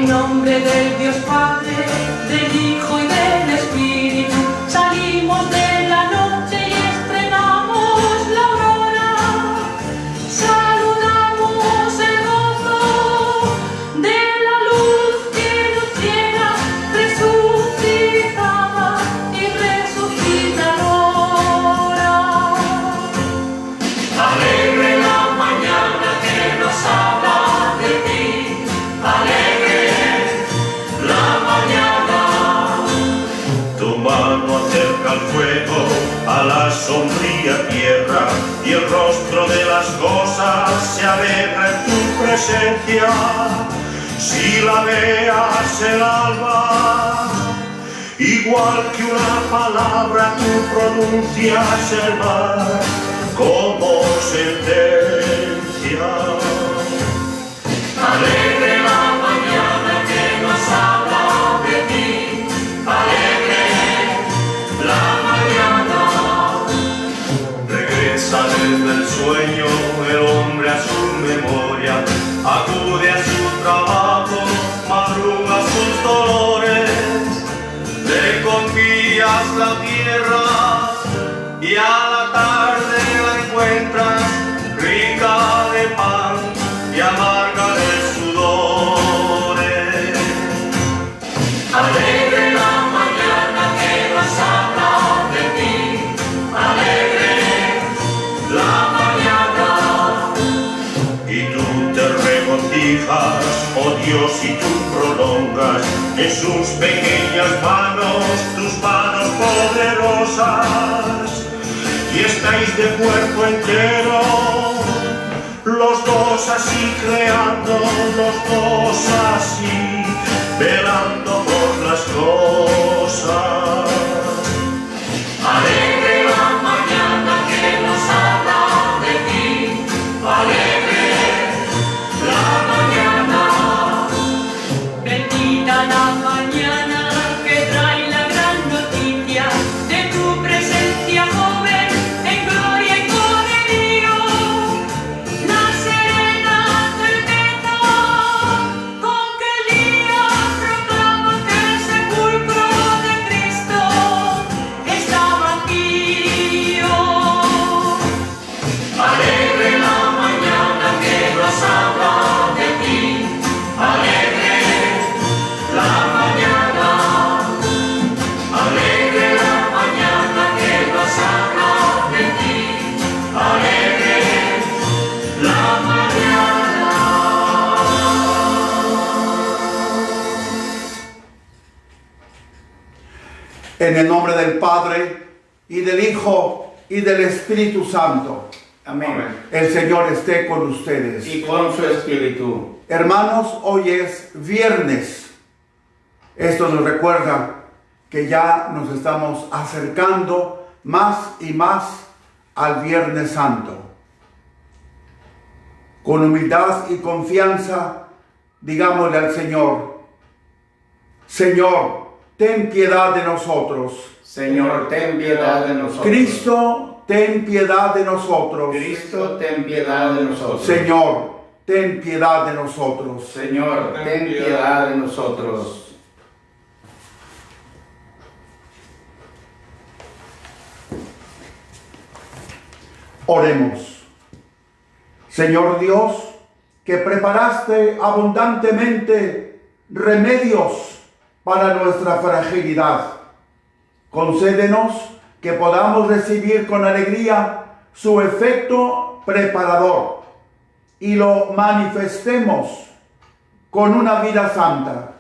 En nombre del Dios Padre, del Hijo y del Espíritu, salimos de la noche y estrenamos la aurora. Saludamos el gozo de la luz que nos llena, resucitada y resucitadora. Alegre la mañana que nos habla de ti, alegre la mañana. Tu mano acerca al fuego, a la sombría tierra, y el rostro de las cosas se alegra en tu presencia. Si la veas el alba, igual que una palabra tú pronuncias el mar como sentencia. Alegre la mañana que nos habla de ti, alegre la mañana. Regresa desde el sueño el hombre a su memoria, acude a su trabajo, madruga sus dolores, le confías la tierra y a la tarde la encuentras rica de pan y amarga de sudores. Alegre la mañana que nos habla de ti, alegre la mañana. Y tú te regocijas, oh Dios, y tú prolongas en sus pequeñas manos tus manos poderosas. Y estáis de cuerpo entero, los dos así creando, los dos así velando por las cosas. Alegre la mañana que nos habla de ti, alegre la mañana. Bendita la mañana que trae la gran noticia de tu presencia, joven, en gloria y poderío. La serena certeza con que el día proclama que el sepulcro de Cristo está vacío. Alegre la mañana que nos habla de ti, alegre la mañana. Alegre la mañana que nos habla de ti, alegre la mañana. En el nombre del Padre, y del Hijo, y del Espíritu Santo. Amén. El Señor esté con ustedes. Y con su espíritu. Hermanos, hoy es viernes. Esto nos recuerda que ya nos estamos acercando más y más al Viernes Santo. Con humildad y confianza, digámosle al Señor: Señor, ten piedad de nosotros. Señor, ten piedad de nosotros. Cristo, ten piedad de nosotros. Cristo, ten piedad de nosotros. Señor, ten piedad de nosotros. Señor, ten piedad de nosotros. Oremos. Señor Dios, que preparaste abundantemente remedios para nuestra fragilidad, concédenos que podamos recibir con alegría su efecto preparador y lo manifestemos con una vida santa.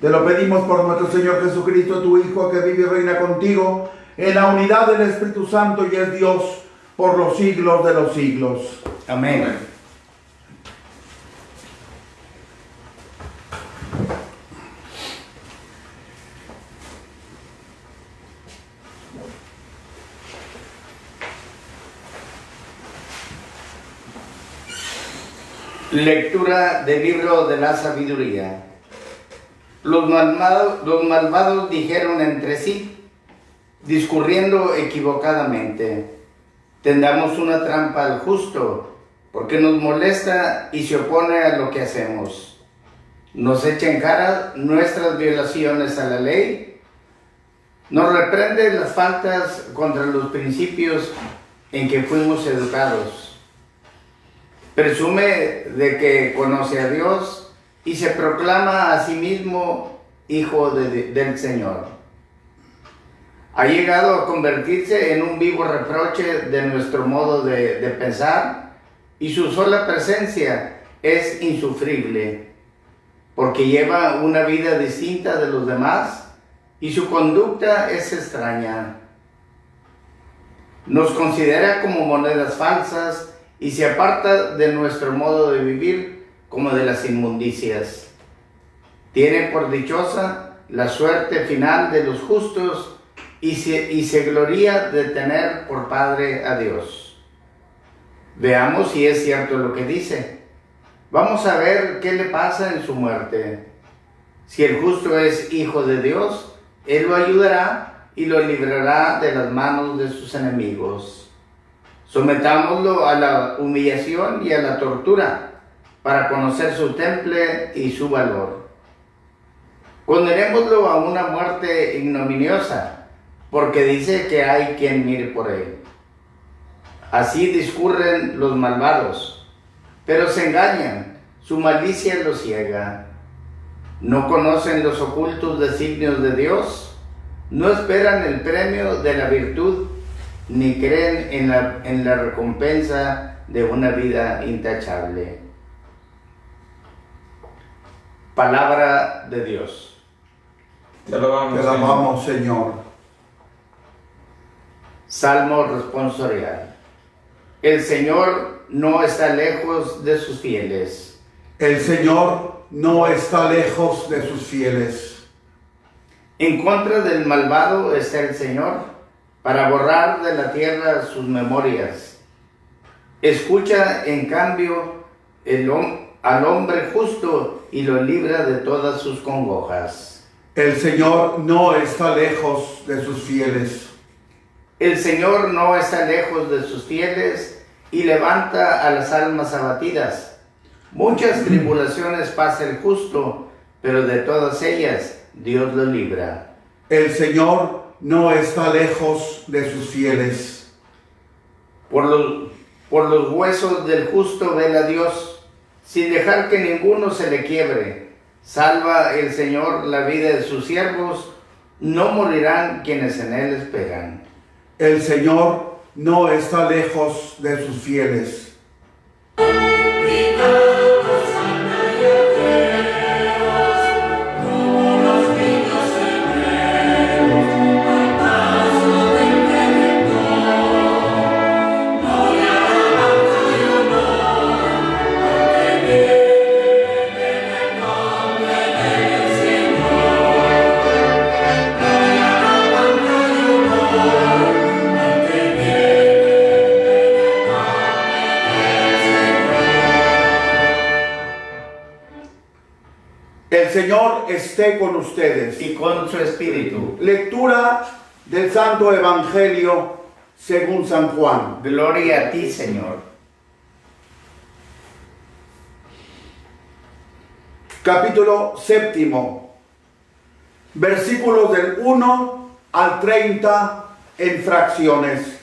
Te lo pedimos por nuestro Señor Jesucristo, tu Hijo, que vive y reina contigo en la unidad del Espíritu Santo y es Dios por los siglos de los siglos. Amén. Lectura del libro de la sabiduría. Los malvados dijeron entre sí, discurriendo equivocadamente: tendamos una trampa al justo, porque nos molesta y se opone a lo que hacemos. nos echa en cara nuestras violaciones a la ley, nos reprende las faltas contra los principios en que fuimos educados, presume de que conoce a Dios y se proclama a sí mismo hijo del Señor. Ha llegado a convertirse en un vivo reproche de nuestro modo de pensar, y su sola presencia es insufrible, porque lleva una vida distinta de los demás y su conducta es extraña. Nos considera como monedas falsas y se aparta de nuestro modo de vivir como de las inmundicias. Tiene por dichosa la suerte final de los justos y se gloria de tener por Padre a Dios. Veamos si es cierto lo que dice. Vamos a ver qué le pasa en su muerte. Si el justo es hijo de Dios, Él lo ayudará y lo librará de las manos de sus enemigos. Sometámoslo a la humillación y a la tortura para conocer su temple y su valor. Condenémoslo a una muerte ignominiosa, porque dice que hay quien mire por él. Así discurren los malvados, pero se engañan, su malicia los ciega. No conocen los ocultos designios de Dios, no esperan el premio de la virtud, ni creen en la recompensa de una vida intachable. Palabra de Dios. Te alabamos, Señor. Salmo responsorial. El Señor no está lejos de sus fieles. El Señor no está lejos de sus fieles. En contra del malvado está el Señor, para borrar de la tierra sus memorias. Escucha, en cambio, al hombre justo y lo libra de todas sus congojas. El Señor no está lejos de sus fieles. El Señor no está lejos de sus fieles y levanta a las almas abatidas. Muchas tribulaciones pasa el justo, pero de todas ellas Dios lo libra. El Señor no está lejos de sus fieles. Por los huesos del justo vela Dios, sin dejar que ninguno se le quiebre. Salva el Señor la vida de sus siervos, no morirán quienes en Él esperan. El Señor no está lejos de sus fieles. El Señor esté con ustedes. Y con su espíritu. Lectura del Santo Evangelio según San Juan. Gloria a ti, Señor. Capítulo 7, versículos del 1 al 30 en fracciones.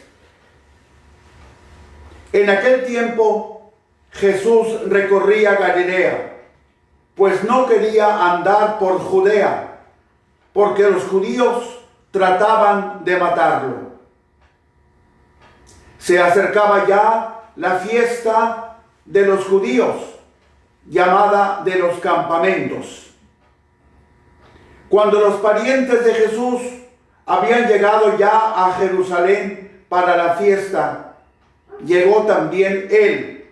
En aquel tiempo Jesús recorría Galilea, pues no quería andar por Judea, porque los judíos trataban de matarlo. Se acercaba ya la fiesta de los judíos, llamada de los campamentos. Cuando los parientes de Jesús habían llegado ya a Jerusalén para la fiesta, llegó también él,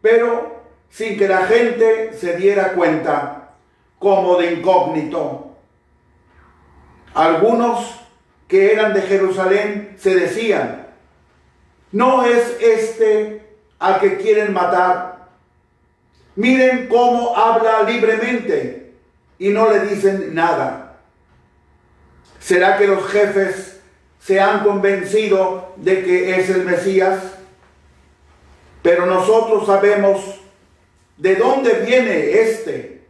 pero sin que la gente se diera cuenta, como de incógnito. Algunos que eran de Jerusalén se decían: ¿no es este al que quieren matar? Miren cómo habla libremente y no le dicen nada. ¿Será que los jefes se han convencido de que es el Mesías? Pero nosotros sabemos de dónde viene este.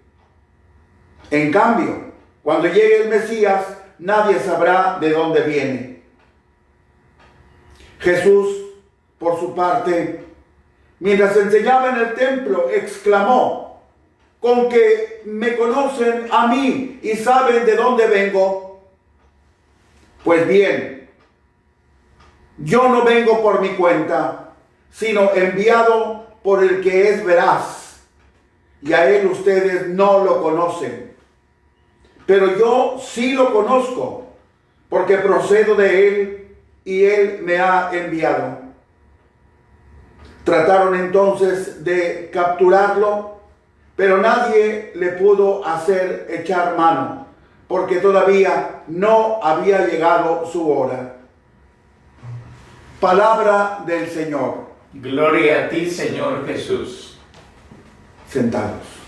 En cambio, cuando llegue el Mesías, nadie sabrá de dónde viene. Jesús, por su parte, mientras enseñaba en el templo, exclamó: con que me conocen a mí y saben de dónde vengo. Pues bien, yo no vengo por mi cuenta, sino enviado por el que es veraz, y a él ustedes no lo conocen. Pero yo sí lo conozco, porque procedo de él y él me ha enviado. Trataron entonces de capturarlo, pero nadie le pudo hacer echar mano, porque todavía no había llegado su hora. Palabra del Señor. Gloria a ti, Señor Jesús. Sentados.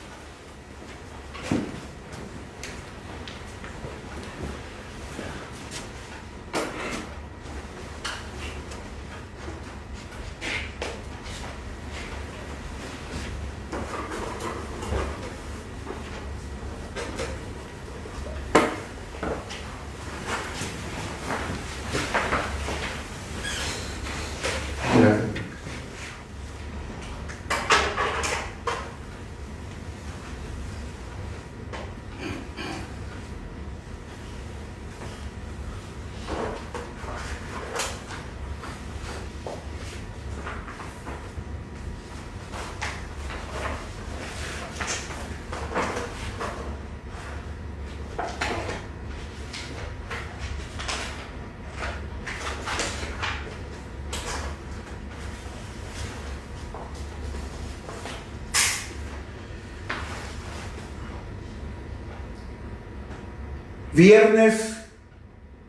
Viernes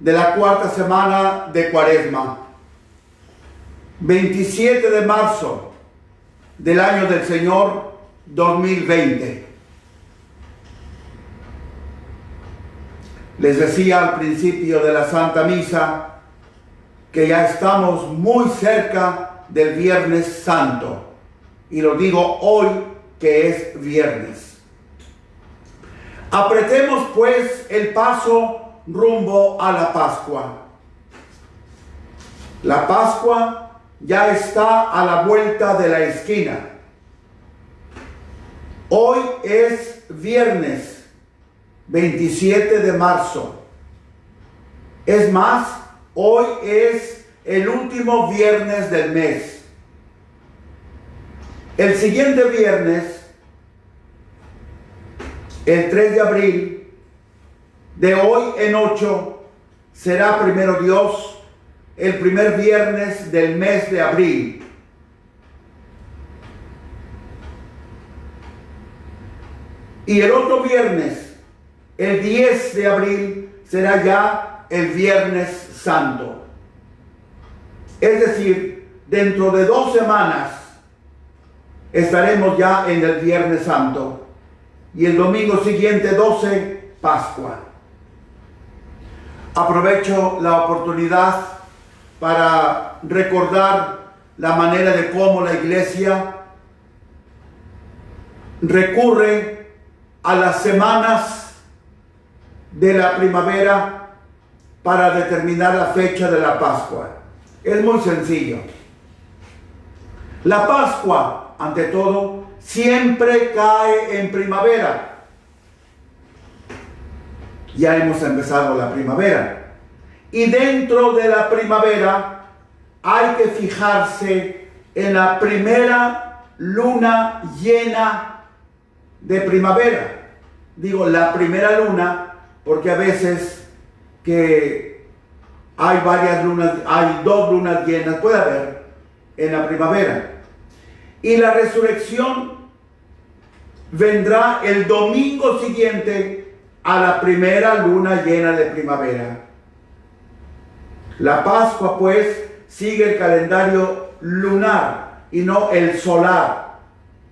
de la cuarta semana de Cuaresma, 27 de marzo del año del Señor 2020. Les decía al principio de la Santa Misa que ya estamos muy cerca del Viernes Santo, y lo digo hoy que es viernes. Apretemos pues el paso rumbo a la Pascua. La Pascua ya está a la vuelta de la esquina. Hoy es viernes 27 de marzo. Es más, hoy es el último viernes del mes. El siguiente viernes, el 3 de abril, de hoy en 8, será primero Dios el primer viernes del mes de abril. Y el otro viernes, el 10 de abril, será ya el Viernes Santo. Es decir, dentro de 2 semanas estaremos ya en el Viernes Santo. Y el domingo siguiente, 12, Pascua. Aprovecho la oportunidad para recordar la manera de cómo la Iglesia recurre a las semanas de la primavera para determinar la fecha de la Pascua. Es muy sencillo. La Pascua, ante todo, siempre cae en primavera. Ya hemos empezado la primavera. Y dentro de la primavera hay que fijarse en la primera luna llena de primavera. Digo la primera luna porque a veces que hay varias lunas, hay 2 lunas llenas, puede haber en la primavera. Y la resurrección vendrá el domingo siguiente a la primera luna llena de primavera. La Pascua, pues, sigue el calendario lunar y no el solar.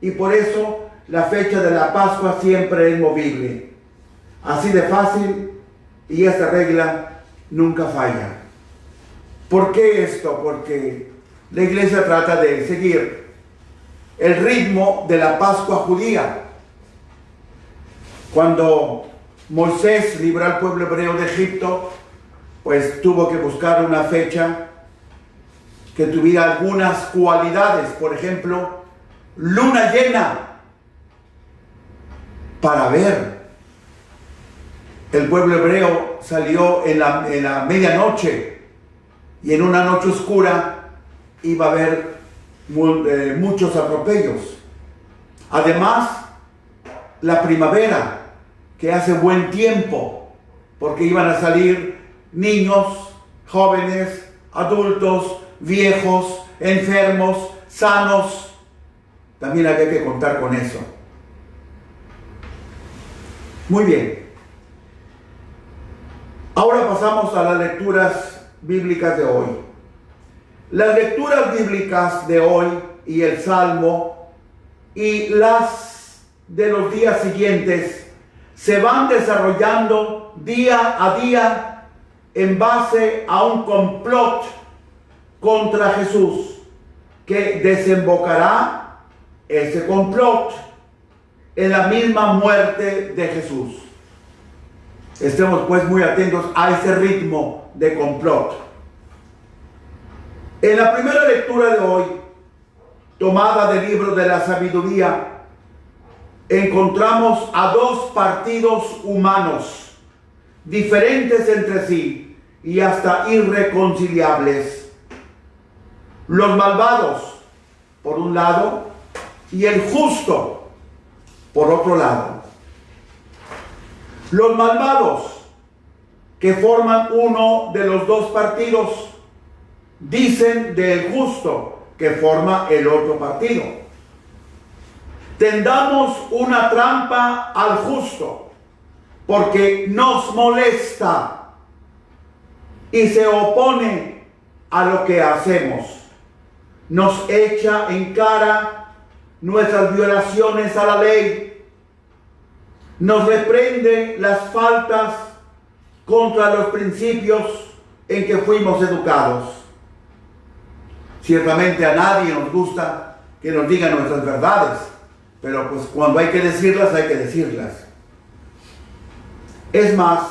Y por eso la fecha de la Pascua siempre es movible. Así de fácil, y esta regla nunca falla. ¿Por qué esto? Porque la Iglesia trata de seguir el ritmo de la Pascua judía. Cuando Moisés libró al pueblo hebreo de Egipto, pues tuvo que buscar una fecha que tuviera algunas cualidades, por ejemplo, luna llena, para ver. El pueblo hebreo salió en la medianoche, y en una noche oscura iba a haber muchos atropellos. Además, la primavera, que hace buen tiempo, porque iban a salir niños, jóvenes, adultos, viejos, enfermos, sanos. También había que contar con eso. Muy bien. Ahora pasamos a las lecturas bíblicas de hoy. Las lecturas bíblicas de hoy y el Salmo y las de los días siguientes se van desarrollando día a día en base a un complot contra Jesús, que desembocará ese complot en la misma muerte de Jesús. Estemos pues muy atentos a ese ritmo de complot. En la primera lectura de hoy, tomada del libro de la sabiduría, encontramos a dos partidos humanos, diferentes entre sí y hasta irreconciliables. Los malvados, por un lado, y el justo, por otro lado. Los malvados, que forman uno de los dos partidos, dicen del justo, que forma el otro partido: tendamos una trampa al justo, porque nos molesta y se opone a lo que hacemos. Nos echa en cara nuestras violaciones a la ley, nos reprende las faltas contra los principios en que fuimos educados. Ciertamente a nadie nos gusta que nos digan nuestras verdades, pero pues cuando hay que decirlas, hay que decirlas. Es más,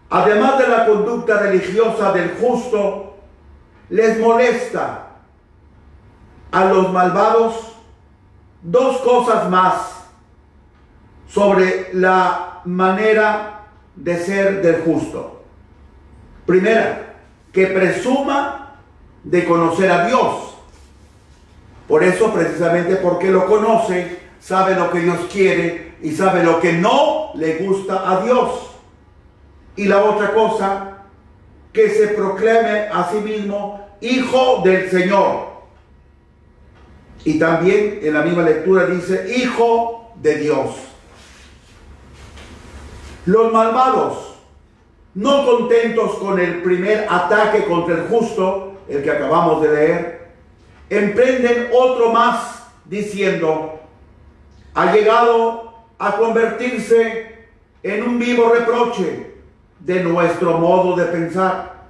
además de la conducta religiosa del justo, les molesta a los malvados dos cosas más sobre la manera de ser del justo. Primera, que presuma de conocer a Dios. Por eso, precisamente porque lo conoce, sabe lo que Dios quiere y sabe lo que no le gusta a Dios. Y la otra cosa, que se proclame a sí mismo hijo del Señor. Y también en la misma lectura dice hijo de Dios. Los malvados, no contentos con el primer ataque contra el justo, el que acabamos de leer, emprenden otro más diciendo: ha llegado a convertirse en un vivo reproche de nuestro modo de pensar,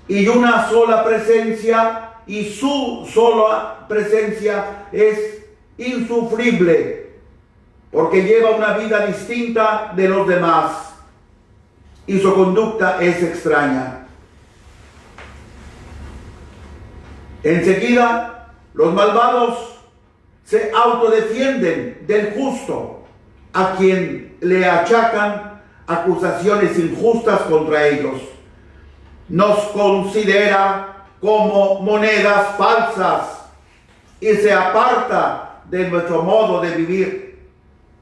y una sola presencia, y su sola presencia es insufrible, porque lleva una vida distinta de los demás y su conducta es extraña. Enseguida, los malvados se autodefienden del justo, a quien le achacan acusaciones injustas contra ellos. Nos considera como monedas falsas y se aparta de nuestro modo de vivir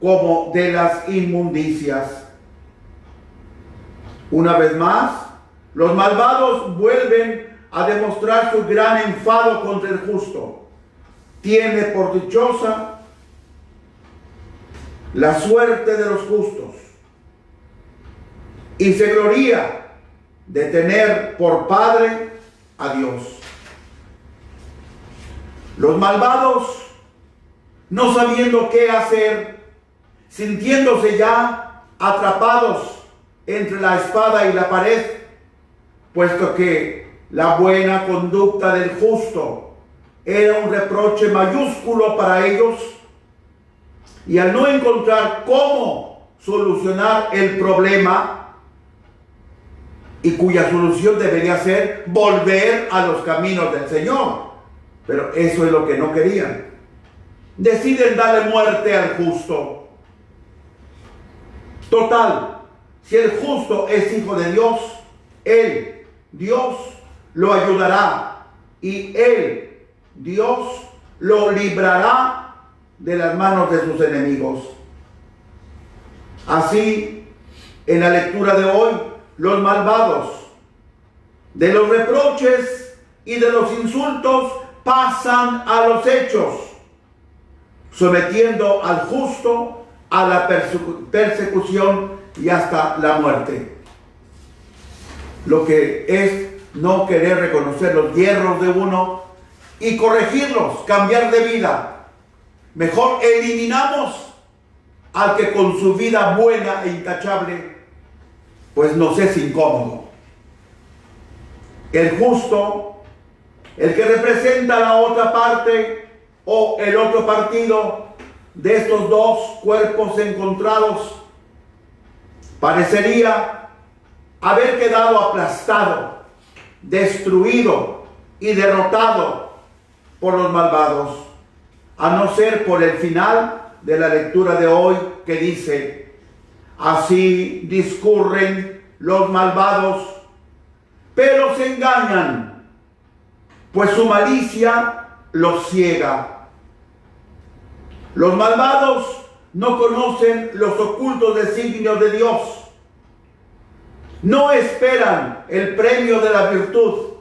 como de las inmundicias. Una vez más, los malvados vuelven a demostrar su gran enfado contra el justo. Tiene por dichosa la suerte de los justos y se gloría de tener por padre a Dios. Los malvados, no sabiendo qué hacer, sintiéndose ya atrapados entre la espada y la pared, puesto que la buena conducta del justo era un reproche mayúsculo para ellos, y al no encontrar cómo solucionar el problema y cuya solución debería ser volver a los caminos del Señor. Pero eso es lo que no querían. Deciden darle muerte al justo. Total, si el justo es hijo de Dios, Él, Dios, lo ayudará y Él, Dios, lo librará de las manos de sus enemigos. Así, en la lectura de hoy, los malvados, de los reproches y de los insultos, pasan a los hechos, sometiendo al justo a la persecución y hasta la muerte. Lo que es no querer reconocer los hierros de uno y corregirlos, cambiar de vida. Mejor eliminamos al que con su vida buena e intachable, pues nos es incómodo. El justo, el que representa la otra parte o el otro partido de estos dos cuerpos encontrados, parecería haber quedado aplastado, destruido y derrotado por los malvados, a no ser por el final de la lectura de hoy que dice: así discurren los malvados, pero se engañan, pues su malicia los ciega. Los malvados no conocen los ocultos designios de Dios, no esperan el premio de la virtud,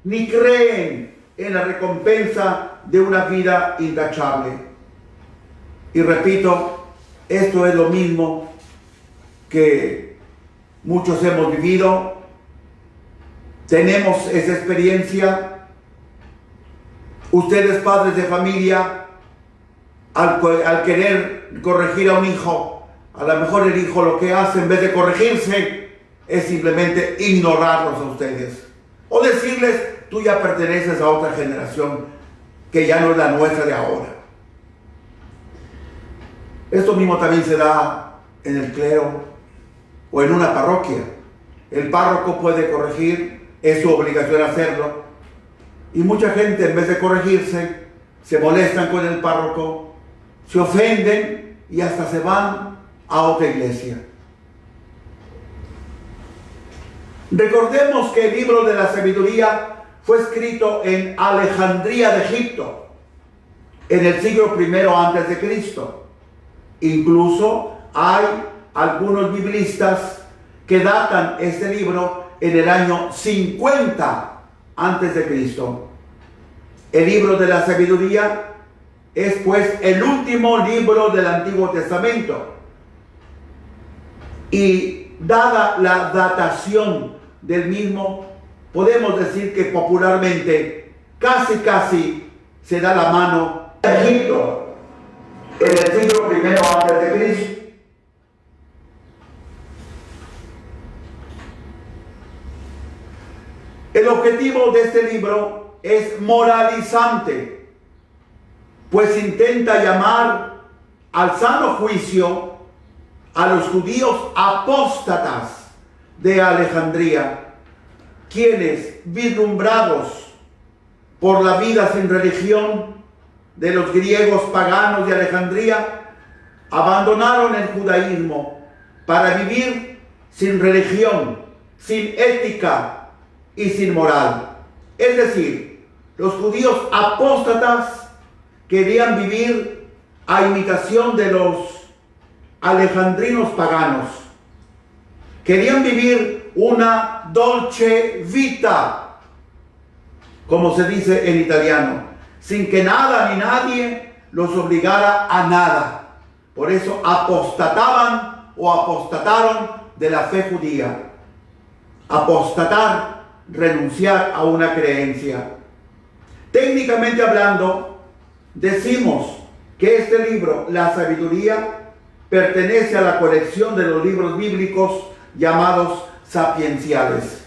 ni creen en la recompensa de una vida intachable. Y repito, esto es lo mismo que muchos hemos vivido, tenemos esa experiencia. Ustedes, padres de familia, al querer corregir a un hijo, a lo mejor el hijo lo que hace en vez de corregirse es simplemente ignorarlos a ustedes o decirles: tú ya perteneces a otra generación que ya no es la nuestra de ahora. Esto mismo también se da en el clero o en una parroquia. El párroco puede corregir, es su obligación hacerlo, y mucha gente, en vez de corregirse, se molestan con el párroco, se ofenden y hasta se van a otra iglesia. Recordemos que el libro de la sabiduría fue escrito en Alejandría de Egipto, en el siglo I antes de Cristo. Incluso hay algunos biblistas que datan este libro en el año 50 antes de Cristo. El libro de la sabiduría es pues el último libro del Antiguo Testamento. Y dada la datación del mismo, podemos decir que popularmente casi se da la mano a Egipto en el siglo I antes de Cristo. El objetivo de este libro es moralizante, pues intenta llamar al sano juicio a los judíos apóstatas de Alejandría, quienes, vislumbrados por la vida sin religión de los griegos paganos de Alejandría, abandonaron el judaísmo para vivir sin religión, sin ética y sin moral. Es decir, los judíos apóstatas querían vivir a imitación de los alejandrinos paganos. Querían vivir una dolce vita, como se dice en italiano, sin que nada ni nadie los obligara a nada. Por eso apostataban o apostataron de la fe judía. Apostatar, renunciar a una creencia. Técnicamente hablando, decimos que este libro, La Sabiduría, pertenece a la colección de los libros bíblicos llamados sapienciales.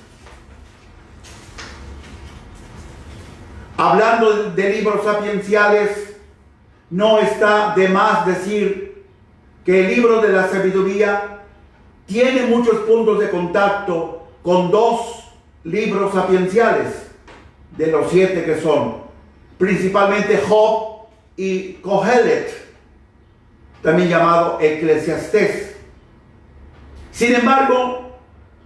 Hablando de libros sapienciales, no está de más decir que el libro de la sabiduría tiene muchos puntos de contacto con dos libros sapienciales, de los 7 que son, principalmente Job y Kohelet, también llamado Eclesiastés. Sin embargo,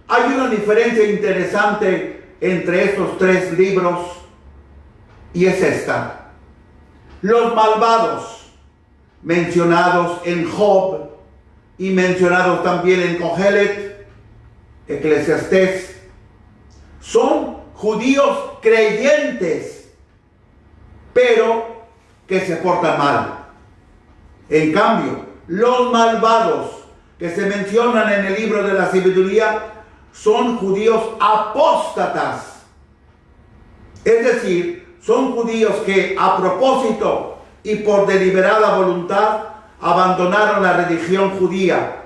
hay una diferencia interesante entre estos 3 libros, y es esta: los malvados mencionados en Job y mencionados también en Kohelet, Eclesiastés, son judíos creyentes, pero que se portan mal. En cambio, los malvados que se mencionan en el libro de la sabiduría son judíos apóstatas. Es decir, son judíos que a propósito y por deliberada voluntad abandonaron la religión judía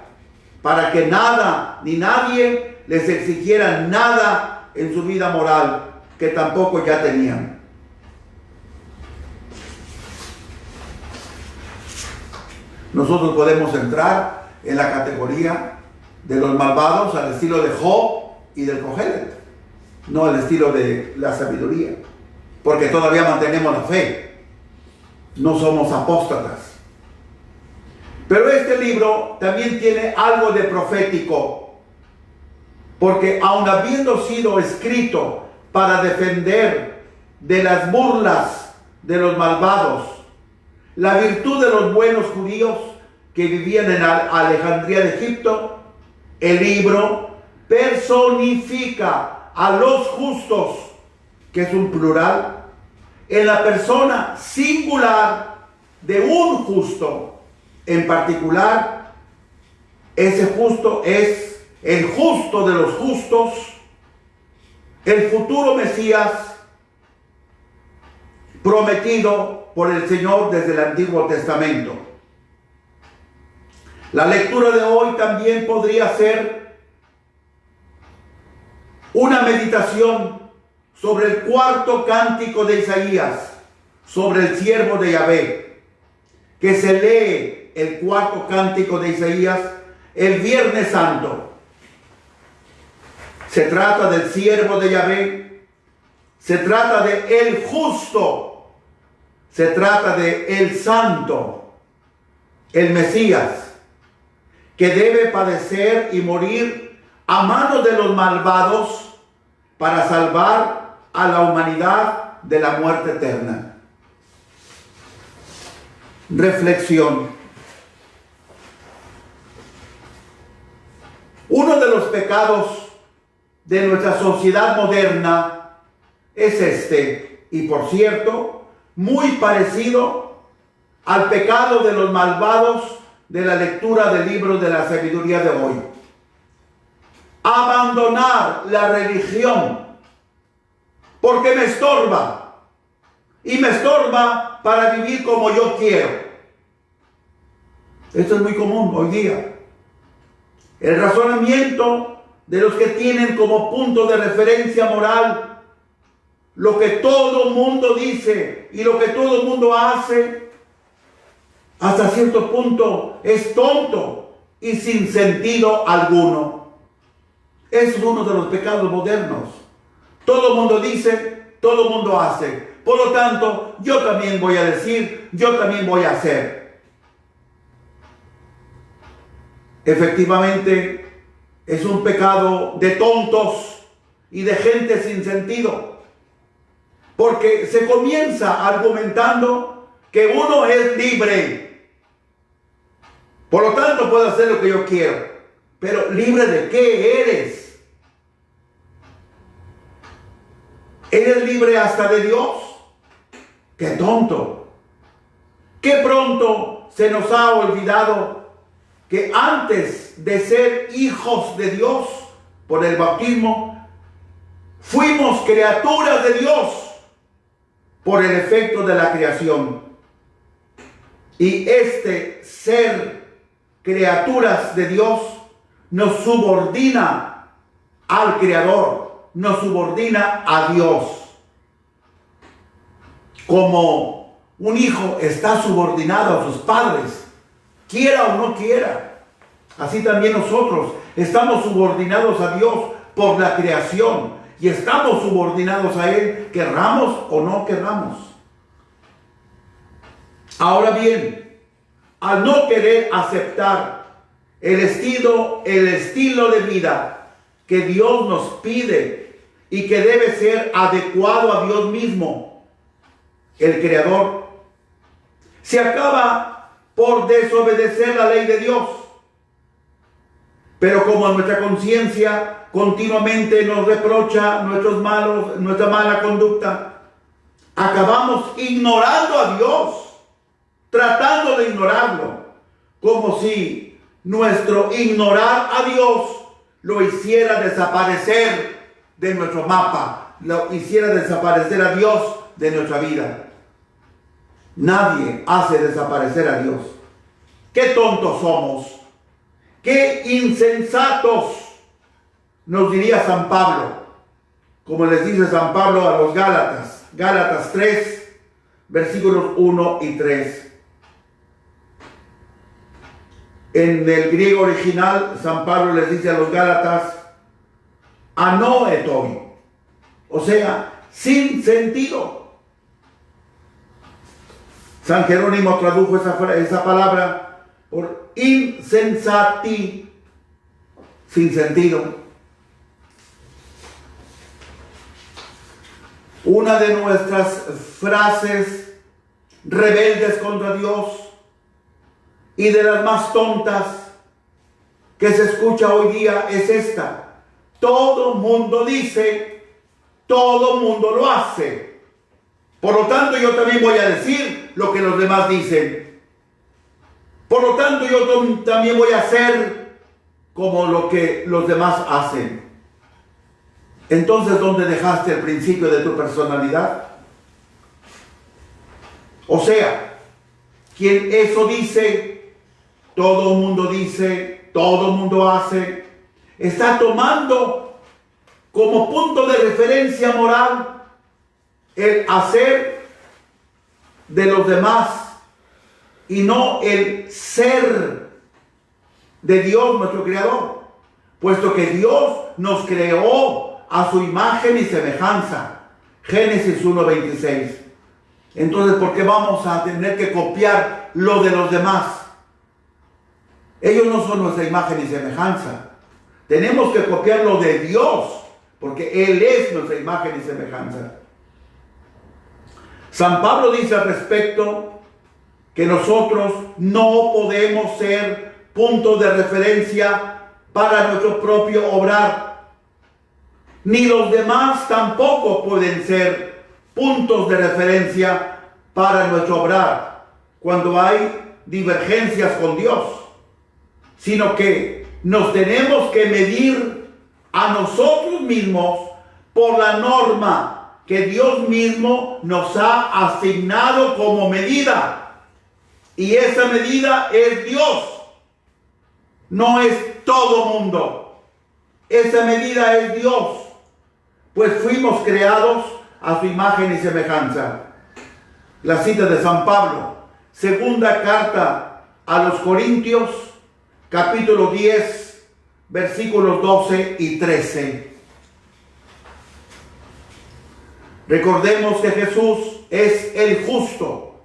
para que nada ni nadie les exigiera nada en su vida moral que tampoco ya tenían. Nosotros podemos entrar en la categoría de los malvados al estilo de Job y del Kohelet, no al estilo de la sabiduría, porque todavía mantenemos la fe, no somos apóstatas. Pero este libro también tiene algo de profético, porque aun habiendo sido escrito para defender de las burlas de los malvados la virtud de los buenos judíos que vivían en Alejandría de Egipto, el libro personifica a los justos, que es un plural, en la persona singular de un justo. En particular, ese justo es el justo de los justos, el futuro Mesías prometido por el Señor desde el Antiguo Testamento. La lectura de hoy también podría ser una meditación sobre el 4º cántico de Isaías, sobre el siervo de Yahvé, que se lee el 4º cántico de Isaías el Viernes Santo. Se trata del siervo de Yahvé, se trata de el justo, se trata de el santo, el Mesías, que debe padecer y morir a manos de los malvados para salvar a la humanidad de la muerte eterna. Reflexión. Uno de los pecados de nuestra sociedad moderna es este, y por cierto, muy parecido al pecado de los malvados de la lectura del libro de la sabiduría de hoy. Abandonar la religión porque me estorba, y me estorba para vivir como yo quiero. Esto es muy común hoy día. El razonamiento de los que tienen como punto de referencia moral lo que todo mundo dice y lo que todo mundo hace, hasta cierto punto es tonto y sin sentido alguno. Es uno de los pecados modernos. Todo el mundo dice, todo el mundo hace. Por lo tanto, yo también voy a decir, yo también voy a hacer. Efectivamente, es un pecado de tontos y de gente sin sentido. Porque se comienza argumentando que uno es libre. Por lo tanto, puedo hacer lo que yo quiero. Pero ¿libre de qué eres? ¿Eres libre hasta de Dios? ¡Qué tonto! ¡Qué pronto se nos ha olvidado que antes de ser hijos de Dios por el bautismo, fuimos criaturas de Dios por el efecto de la creación? Y este ser criaturas de Dios nos subordina al Creador, nos subordina a Dios. Como un hijo está subordinado a sus padres, quiera o no quiera. Así también nosotros estamos subordinados a Dios por la creación y estamos subordinados a Él, querramos o no querramos. Ahora bien, al no querer aceptar el estilo de vida que Dios nos pide y que debe ser adecuado a Dios mismo, el Creador, se acaba por desobedecer la ley de Dios. Pero como nuestra conciencia continuamente nos reprocha nuestra mala conducta, acabamos ignorando a Dios, tratando de ignorarlo, como si nuestro ignorar a Dios lo hiciera desaparecer de nuestro mapa, lo hiciera desaparecer a Dios de nuestra vida. Nadie hace desaparecer a Dios. ¡Qué tontos somos! ¡Qué insensatos! Nos diría San Pablo, como les dice San Pablo a los Gálatas, Gálatas 3, versículos 1 y 3. En el griego original, San Pablo les dice a los Gálatas, anoetoi, o sea, sin sentido. San Jerónimo tradujo esa palabra por insensati, sin sentido. Una de nuestras frases rebeldes contra Dios y de las más tontas que se escucha hoy día es esta: todo mundo dice, todo mundo lo hace, por lo tanto yo también voy a decir lo que los demás dicen, por lo tanto yo también voy a hacer como lo que los demás hacen. Entonces, ¿dónde dejaste el principio de tu personalidad? O sea, quien eso dice, todo el mundo dice, todo el mundo hace, está tomando como punto de referencia moral el hacer de los demás y no el ser de Dios, nuestro Creador, puesto que Dios nos creó a su imagen y semejanza. Génesis 1:26. Entonces, ¿por qué vamos a tener que copiar lo de los demás? Ellos no son nuestra imagen y semejanza. Tenemos que copiar lo de Dios, porque Él es nuestra imagen y semejanza. San Pablo dice al respecto que nosotros no podemos ser puntos de referencia para nuestro propio obrar. Ni los demás tampoco pueden ser puntos de referencia para nuestro obrar cuando hay divergencias con Dios, sino que nos tenemos que medir a nosotros mismos por la norma que Dios mismo nos ha asignado como medida. Y esa medida es Dios, no es todo mundo. Esa medida es Dios, pues fuimos creados a su imagen y semejanza. La cita de San Pablo, segunda carta a los Corintios, capítulo 10, versículos 12 y 13. Recordemos que Jesús es el justo,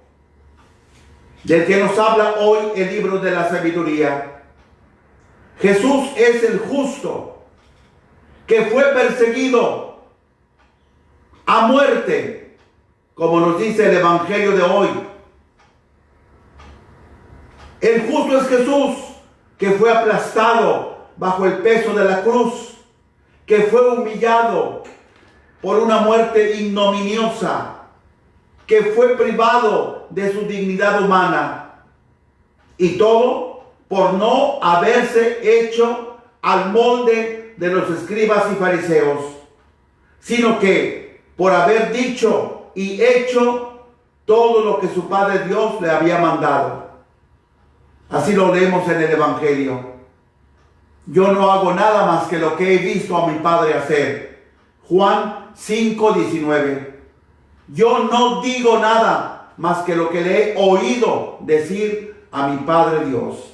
del que nos habla hoy el libro de la sabiduría. Jesús es el justo, que fue perseguido a muerte, como nos dice el Evangelio de hoy. El justo es Jesús, que fue aplastado bajo el peso de la cruz, que fue humillado por una muerte ignominiosa, que fue privado de su dignidad humana, y todo por no haberse hecho al molde de los escribas y fariseos, sino que por haber dicho y hecho todo lo que su Padre Dios le había mandado. Así lo leemos en el Evangelio. Yo no hago nada más que lo que he visto a mi Padre hacer. Juan 5:19. Yo no digo nada más que lo que le he oído decir a mi Padre Dios.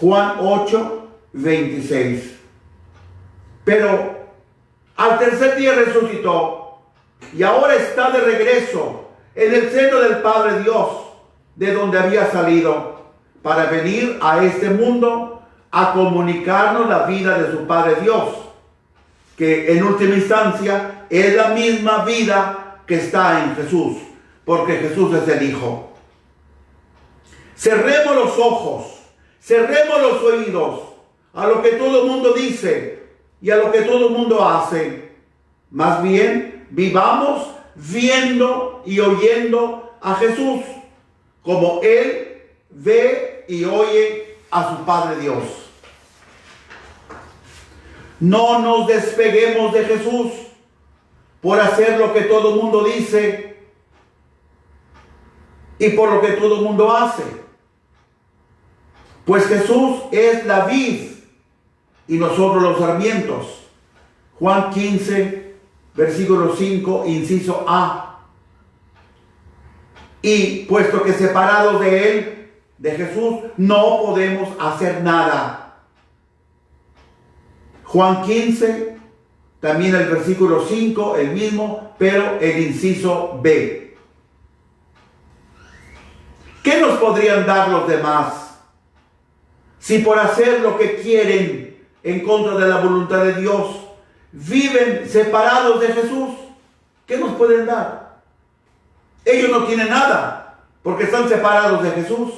Juan 8, 26. Pero al tercer día resucitó y ahora está de regreso en el seno del Padre Dios, de donde había salido, para venir a este mundo a comunicarnos la vida de su Padre Dios, que en última instancia es la misma vida que está en Jesús, porque Jesús es el Hijo. Cerremos los ojos, cerremos los oídos a lo que todo el mundo dice y a lo que todo el mundo hace. Más bien, vivamos viendo y oyendo a Jesús, como Él ve y oye a su Padre Dios. No nos despeguemos de Jesús por hacer lo que todo el mundo dice y por lo que todo el mundo hace. Pues Jesús es la vid y nosotros los sarmientos. Juan 15, versículo 5, inciso A. Y puesto que separados de Él, de Jesús, no podemos hacer nada. Juan 15, también el versículo 5, el mismo, pero el inciso B. ¿Qué nos podrían dar los demás si por hacer lo que quieren en contra de la voluntad de Dios viven separados de Jesús? ¿Qué nos pueden dar? Ellos no tienen nada porque están separados de Jesús.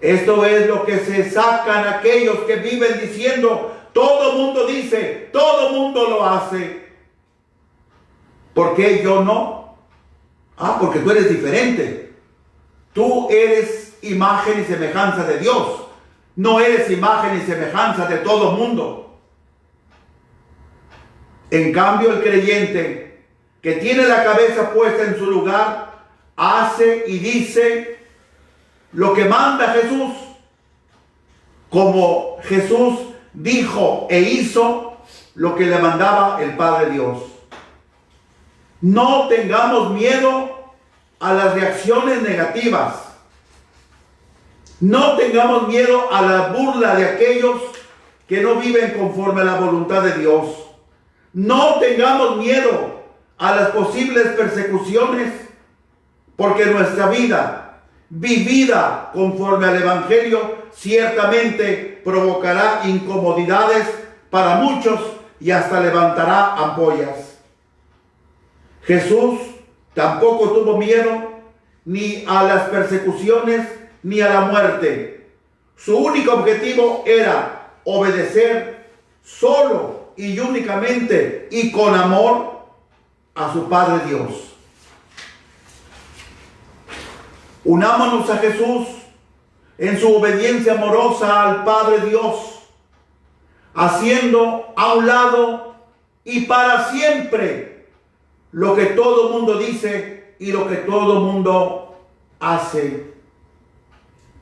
Esto es lo que se sacan aquellos que viven diciendo: todo mundo dice, todo mundo lo hace. ¿Por qué yo no? Porque tú eres diferente. Tú eres imagen y semejanza de Dios. No eres imagen y semejanza de todo mundo. En cambio, el creyente que tiene la cabeza puesta en su lugar, hace y dice lo que manda Jesús, como Jesús dijo e hizo lo que le mandaba el Padre Dios. No tengamos miedo a las reacciones negativas. No tengamos miedo a la burla de aquellos que no viven conforme a la voluntad de Dios. No tengamos miedo a las posibles persecuciones, porque nuestra vida, vivida conforme al Evangelio, ciertamente provocará incomodidades para muchos y hasta levantará ampollas. Jesús tampoco tuvo miedo ni a las persecuciones ni a la muerte. Su único objetivo era obedecer solo y únicamente y con amor a su Padre Dios. Unámonos a Jesús en su obediencia amorosa al Padre Dios, haciendo a un lado y para siempre lo que todo el mundo dice y lo que todo el mundo hace,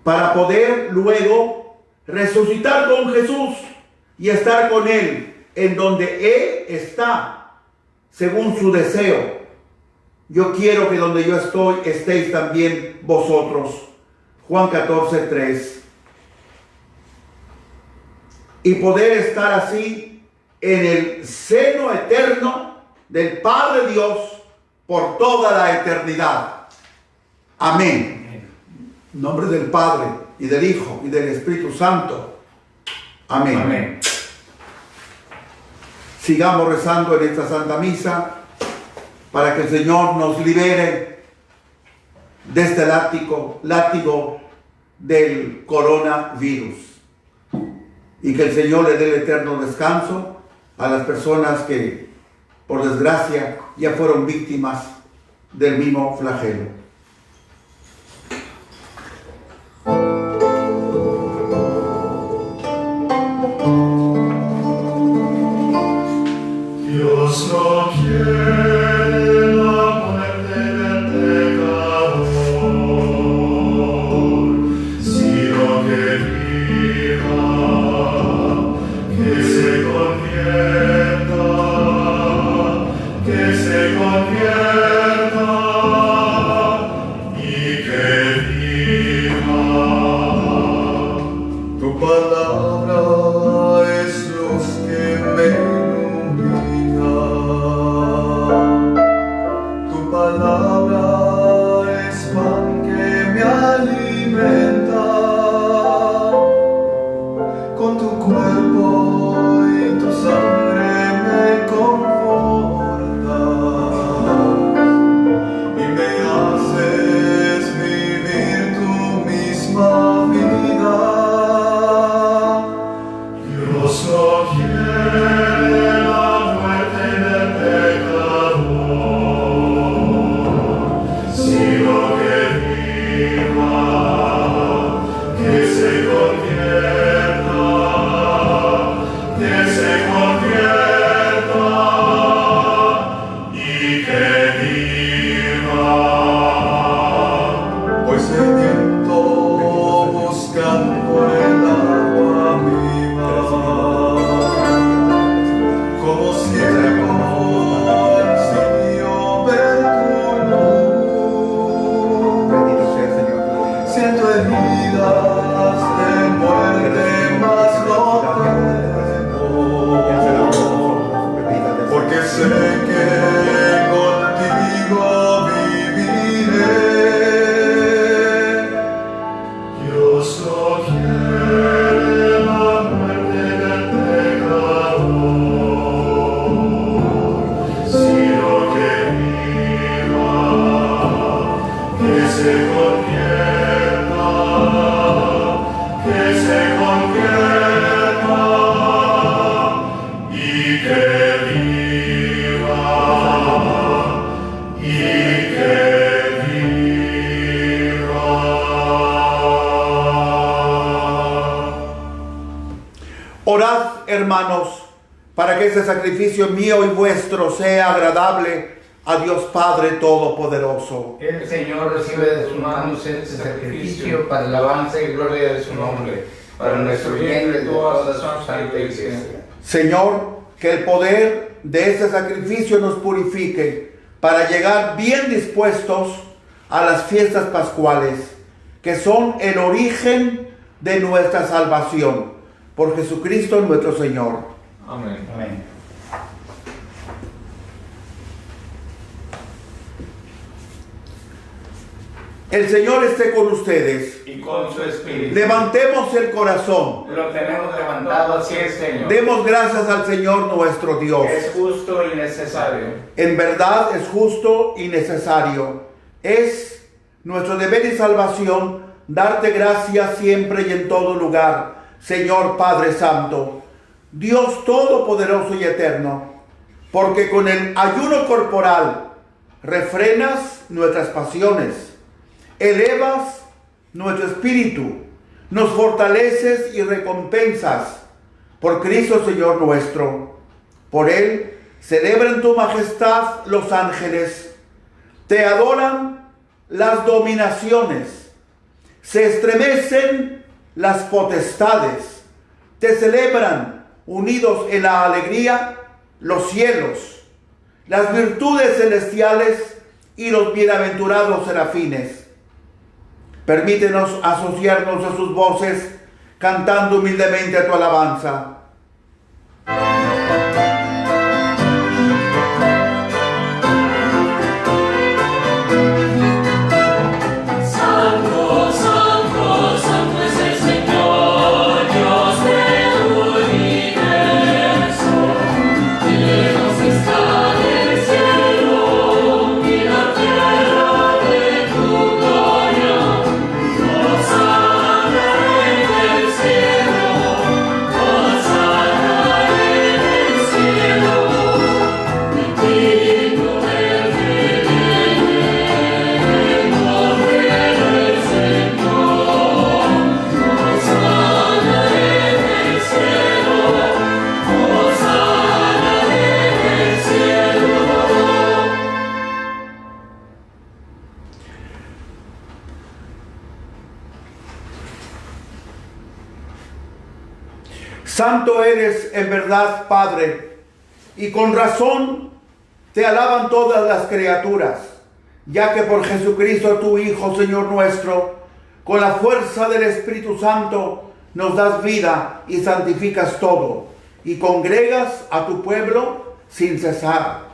para poder luego resucitar con Jesús y estar con Él en donde Él está, según su deseo. Yo quiero que donde yo estoy, estéis también vosotros. Juan 14, 3. Y poder estar así en el seno eterno del Padre Dios por toda la eternidad. Amén. En nombre del Padre, y del Hijo, y del Espíritu Santo. Amén. Amén. Sigamos rezando en esta Santa Misa para que el Señor nos libere de este látigo del coronavirus, y que el Señor le dé el eterno descanso a las personas que, por desgracia, ya fueron víctimas del mismo flagelo. Dios no quiere la muerte del pecador, sino que viva, que se convierta, que se convierta. siento heridas de muerte, mas no temo, porque sé que contigo viviré. Dios no quiere la muerte del pecador, sino que viva, que se convierta, y que viva, y que viva. Orad, hermanos, para que este sacrificio mío y vuestro sea agradable a Dios Padre Todopoderoso. El Señor recibe de sus manos este sacrificio para alabanza y gloria de su nombre, para nuestro bien y de toda su santa iglesia. Señor, que el poder de este sacrificio nos purifique para llegar bien dispuestos a las fiestas pascuales, que son el origen de nuestra salvación. Por Jesucristo nuestro Señor. Amén. Amén. El Señor esté con ustedes. Y con su espíritu. Levantemos el corazón. Lo tenemos levantado así es, Señor. Demos gracias al Señor nuestro Dios. Es justo y necesario. En verdad es justo y necesario. Es nuestro deber y salvación darte gracias siempre y en todo lugar, Señor Padre Santo, Dios Todopoderoso y Eterno, porque con el ayuno corporal refrenas nuestras pasiones, elevas nuestro espíritu, nos fortaleces y recompensas por Cristo Señor nuestro. Por Él celebran tu majestad los ángeles, te adoran las dominaciones, se estremecen las potestades, te celebran unidos en la alegría los cielos, las virtudes celestiales y los bienaventurados serafines. Permítenos asociarnos a sus voces cantando humildemente a tu alabanza. Santo eres en verdad, Padre, y con razón te alaban todas las criaturas, ya que por Jesucristo tu Hijo, Señor nuestro, con la fuerza del Espíritu Santo nos das vida y santificas todo, y congregas a tu pueblo sin cesar,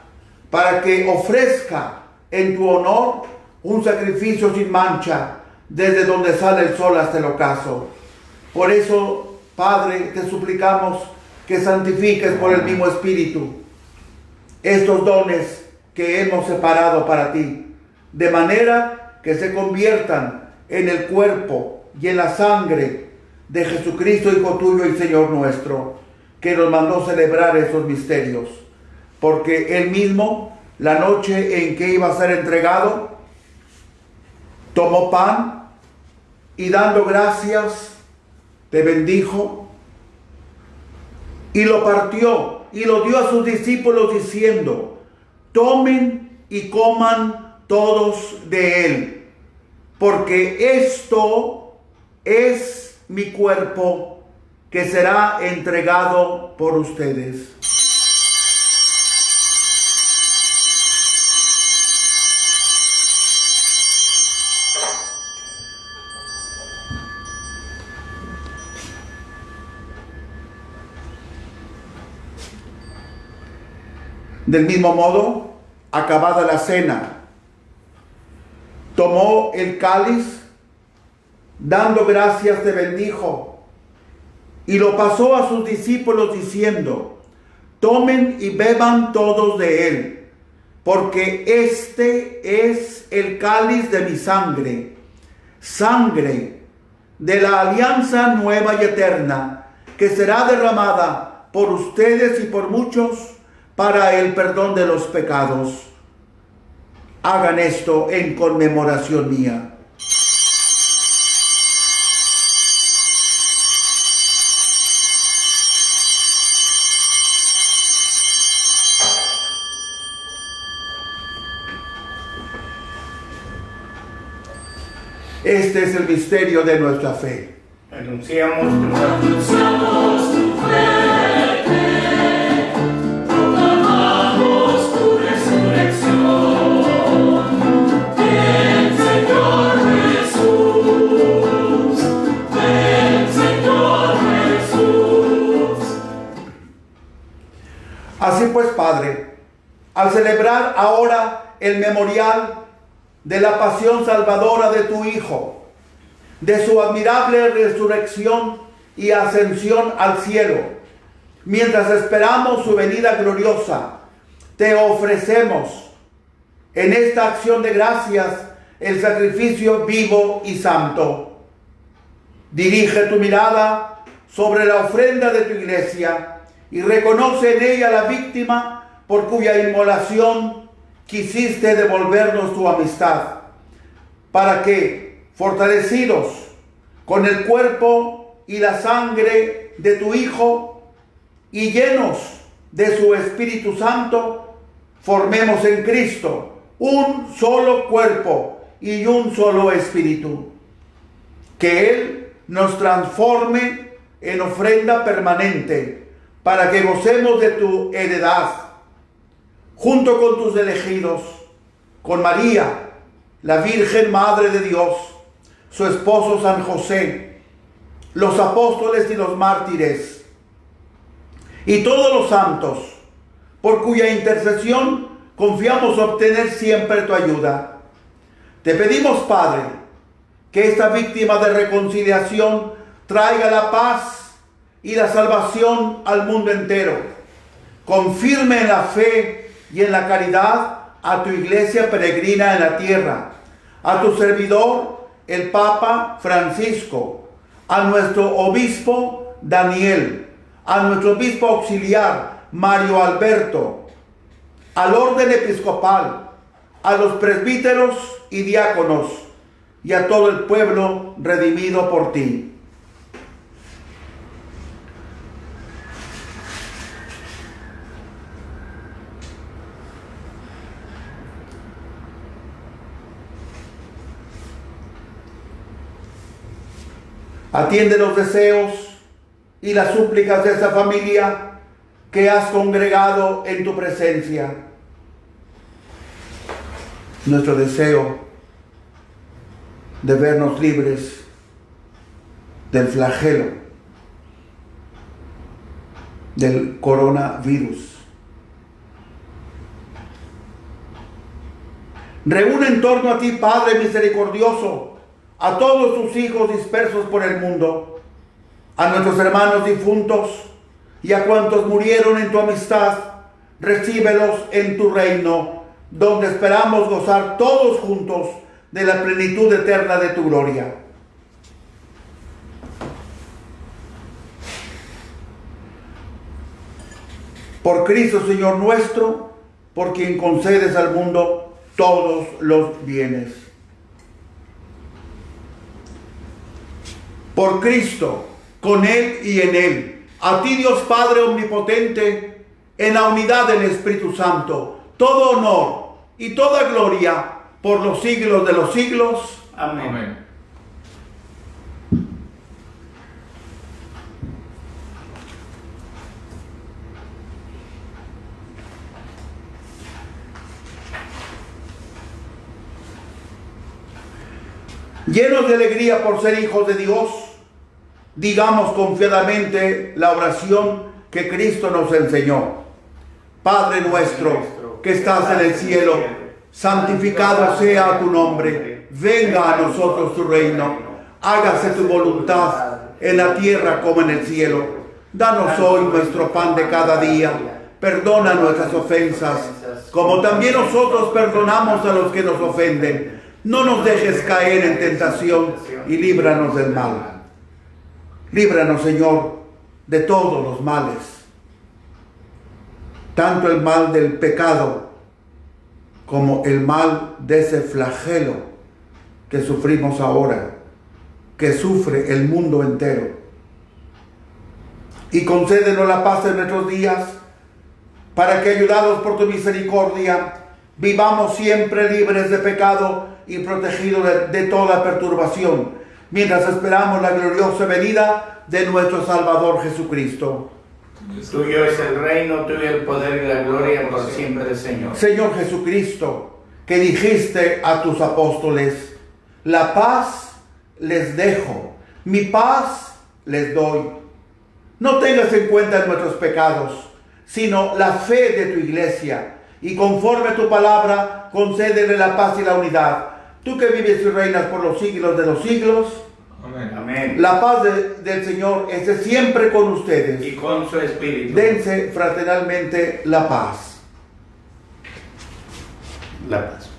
para que ofrezca en tu honor un sacrificio sin mancha, desde donde sale el sol hasta el ocaso. Por eso, Padre, te suplicamos que santifiques por el mismo Espíritu estos dones que hemos separado para ti, de manera que se conviertan en el cuerpo y en la sangre de Jesucristo, Hijo tuyo y Señor nuestro, que nos mandó celebrar esos misterios. Porque Él mismo, la noche en que iba a ser entregado, tomó pan y dando gracias, te bendijo y lo partió y lo dio a sus discípulos diciendo: tomen y coman todos de él, porque esto es mi cuerpo que será entregado por ustedes. Del mismo modo, acabada la cena, tomó el cáliz, dando gracias te bendijo, y lo pasó a sus discípulos diciendo: tomen y beban todos de él, porque este es el cáliz de mi sangre, sangre de la alianza nueva y eterna, que será derramada por ustedes y por muchos para el perdón de los pecados. Hagan esto en conmemoración mía. Este es el misterio de nuestra fe. Anunciamos Anunciamos tu muerte, proclamamos tu resurrección. Ven, Señor Jesús, ven, Señor Jesús. Así pues, Padre, al celebrar ahora el memorial de la pasión salvadora de tu Hijo, de su admirable resurrección y ascensión al cielo, mientras esperamos su venida gloriosa, te ofrecemos en esta acción de gracias el sacrificio vivo y santo. Dirige tu mirada sobre la ofrenda de tu iglesia y reconoce en ella la víctima por cuya inmolación quisiste devolvernos tu amistad, para que, fortalecidos con el cuerpo y la sangre de tu Hijo y llenos de su Espíritu Santo, formemos en Cristo un solo cuerpo y un solo espíritu. Que Él nos transforme en ofrenda permanente para que gocemos de tu heredad, junto con tus elegidos, con María, la Virgen Madre de Dios, su esposo San José, los apóstoles y los mártires, y todos los santos, por cuya intercesión confiamos obtener siempre tu ayuda. Te pedimos, Padre, que esta víctima de reconciliación traiga la paz y la salvación al mundo entero. Confirme en la fe y en la caridad a tu iglesia peregrina en la tierra, a tu servidor, el Papa Francisco, a nuestro obispo Daniel, a nuestro obispo auxiliar Mario Alberto, al orden episcopal, a los presbíteros y diáconos, y a todo el pueblo redimido por ti. Atiende los deseos y las súplicas de esta familia que has congregado en tu presencia. Nuestro deseo de vernos libres del flagelo del coronavirus. Reúne en torno a ti, Padre misericordioso, a todos tus hijos dispersos por el mundo, a nuestros hermanos difuntos y a cuantos murieron en tu amistad. Recíbelos en tu reino, donde esperamos gozar todos juntos de la plenitud eterna de tu gloria. Por Cristo, Señor nuestro, por quien concedes al mundo todos los bienes. Por Cristo, con Él y en Él, a ti Dios Padre omnipotente, en la unidad del Espíritu Santo, todo honor y toda gloria por los siglos de los siglos. Amén. Amén. Llenos de alegría por ser hijos de Dios, digamos confiadamente la oración que Cristo nos enseñó. Padre nuestro que estás en el cielo, santificado sea tu nombre. Venga a nosotros tu reino. Hágase tu voluntad en la tierra como en el cielo. Danos hoy nuestro pan de cada día. Perdona nuestras ofensas, como también nosotros perdonamos a los que nos ofenden. No nos dejes caer en tentación y líbranos del mal. Líbranos, Señor, de todos los males, tanto el mal del pecado como el mal de ese flagelo que sufrimos ahora, que sufre el mundo entero. Y concédenos la paz en nuestros días, para que, ayudados por tu misericordia, vivamos siempre libres de pecado y protegidos de toda perturbación, mientras esperamos la gloriosa venida de nuestro Salvador Jesucristo. Tuyo es el reino, tuyo el poder y la gloria por siempre, Señor. Señor Jesucristo, que dijiste a tus apóstoles: la paz les dejo, mi paz les doy. No tengas en cuenta nuestros pecados, sino la fe de tu iglesia, y conforme a tu palabra, concédele la paz y la unidad. Tú que vives y reinas por los siglos de los siglos. Amén. Amén. La paz del Señor esté siempre con ustedes. Y con su espíritu. Dense fraternalmente la paz. La paz.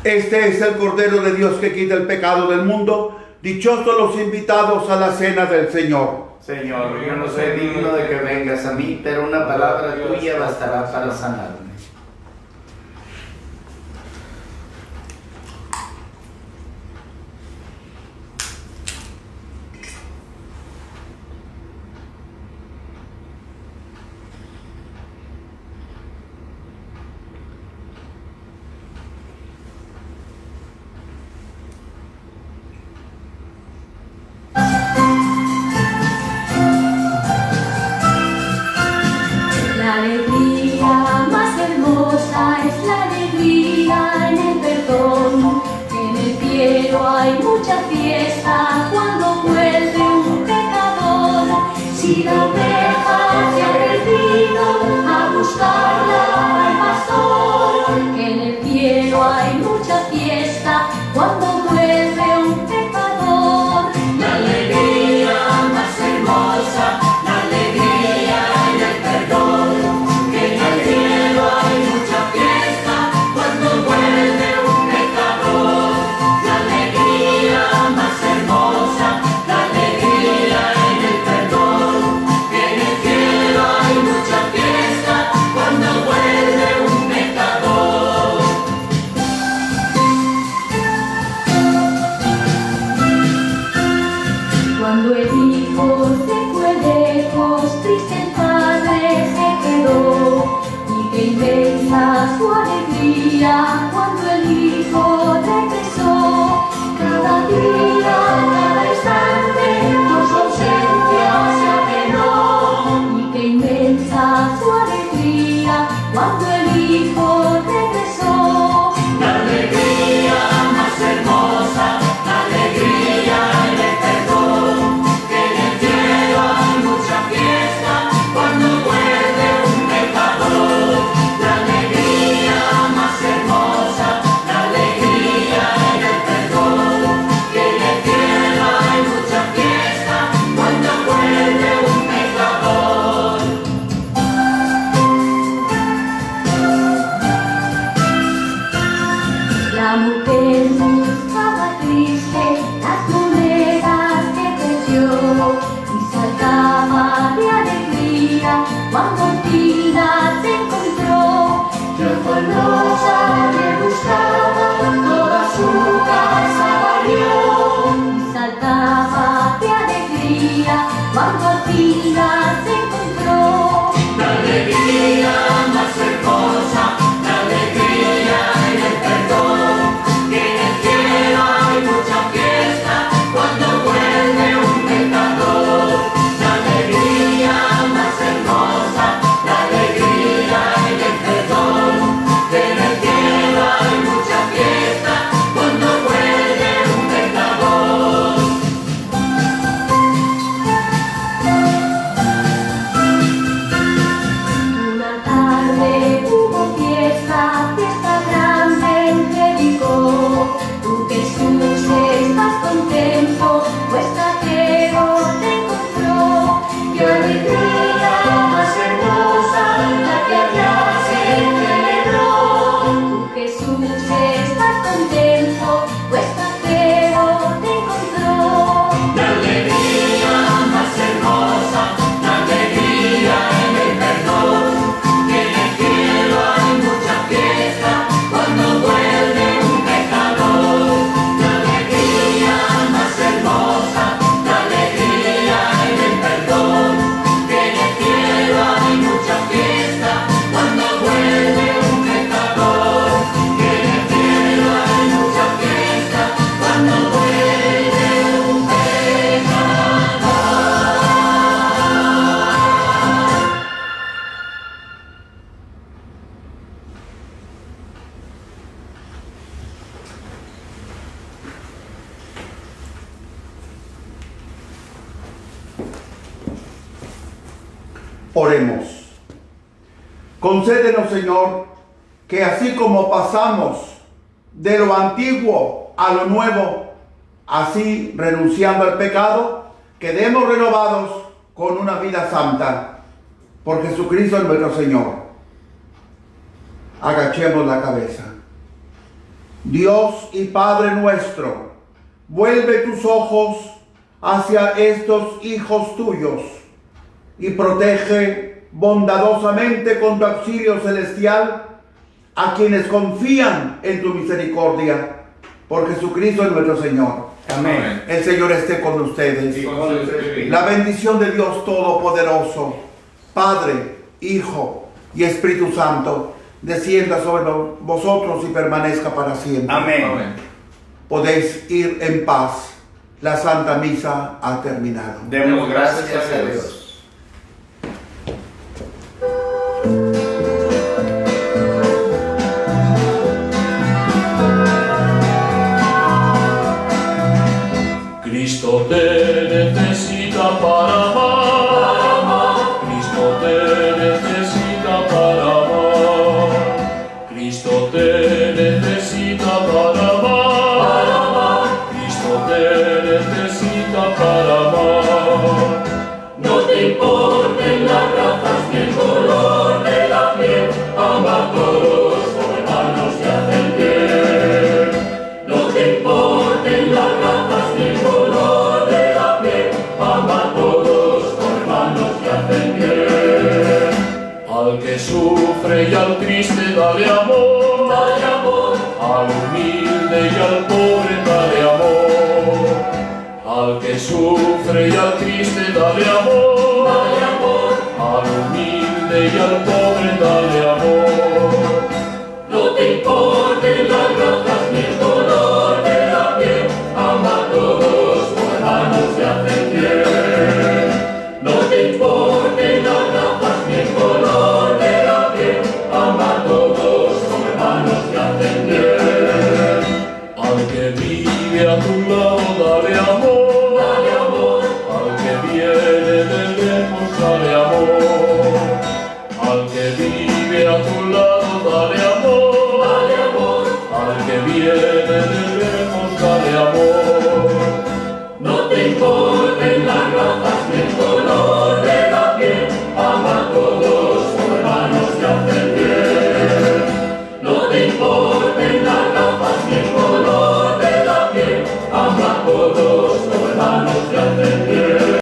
Este es el Cordero de Dios que quita el pecado del mundo. Dichosos los invitados a la cena del Señor. Señor, yo no soy digno de que vengas a mí, pero una palabra tuya bastará para sanarme. La alegría más hermosa es la alegría en el perdón. En el cielo hay mucha fiesta cuando vuelve un pecador. Si la oveja se ha perdido, a buscarla al pastor. En el cielo hay mucha fiesta cuando vuelve un pecador. La alegría más hermosa, la alegría en el perdón. En el cielo hay mucha fiesta cuando vuelve un pecador. La alegría más hermosa, la alegría en el perdón. En el cortina se encontró. Yo con rosa le buscaba, toda su casa barrió. Y saltaba de alegría cuando cortina se encontró. La alegría más hermosa, la alegría y el perdón, que en el cielo hay mucha fiesta cuando vuelve un pecador. La alegría más hermosa, la alegría y el perdón, que en el cielo hay mucha fiesta cuando vuelve un pecador. Una tarde hubo fiesta, fiesta grande en Jericó. Tú, Jesús, estás contento, pues Zaqueo te encontró. ¡Qué alegría más hermosa la que allá se celebró! Tú, Jesús, estás contento, pues Zaqueo te encontró. La alegría más hermosa, la alegría en el perdón, que en el cielo hay mucha fiesta cuando vuelve un pecador. La alegría más hermosa, la alegría en el perdón, que en el cielo hay mucha fiesta cuando vuelve un pecador. Que en el cielo hay mucha fiesta cuando vuelve un pecador. Oremos. Concédenos, Señor, que así como pasamos de lo antiguo a lo nuevo, así renunciando al pecado, quedemos renovados con una vida santa. Por Jesucristo nuestro Señor. Agachemos la cabeza. Dios y Padre nuestro, vuelve tus ojos hacia estos hijos tuyos y protege bondadosamente con tu auxilio celestial a quienes confían en tu misericordia. Por Jesucristo nuestro Señor. Amén. El Señor esté con ustedes. Y con su espíritu. La bendición de Dios Todopoderoso, Padre, Hijo y Espíritu Santo, descienda sobre vosotros y permanezca para siempre. Amén. Amén. Podéis ir en paz. La Santa Misa ha terminado. Demos gracias a Dios. Cristo te necesita para amar. Cristo te necesita para amar. Cristo te necesita para amar. Cristo te necesita para amar. No te importen las razas ni el color de la piel, ama a todos como hermanos que hacen bien. No te importen las razas ni el color de la piel, ama a todos como hermanos que hacen bien. Al que sufre y al triste dale amor. Dale amor, Al humilde y al pobre dale amor. Al que sufre y al triste dale amor. dale amor. Al humilde y al pobre dale amor. No te importen las razas ni el color de la piel, ama a todos como hermanos que hacen bien. No te importen las razas ni el color de la piel, ama a todos como hermanos que hacen bien. Al que vive a tu lado dale amor. Dale amor, Al que viene de lejos dale amor. Al que vive a tu lado dale amor. dale amor. Al que viene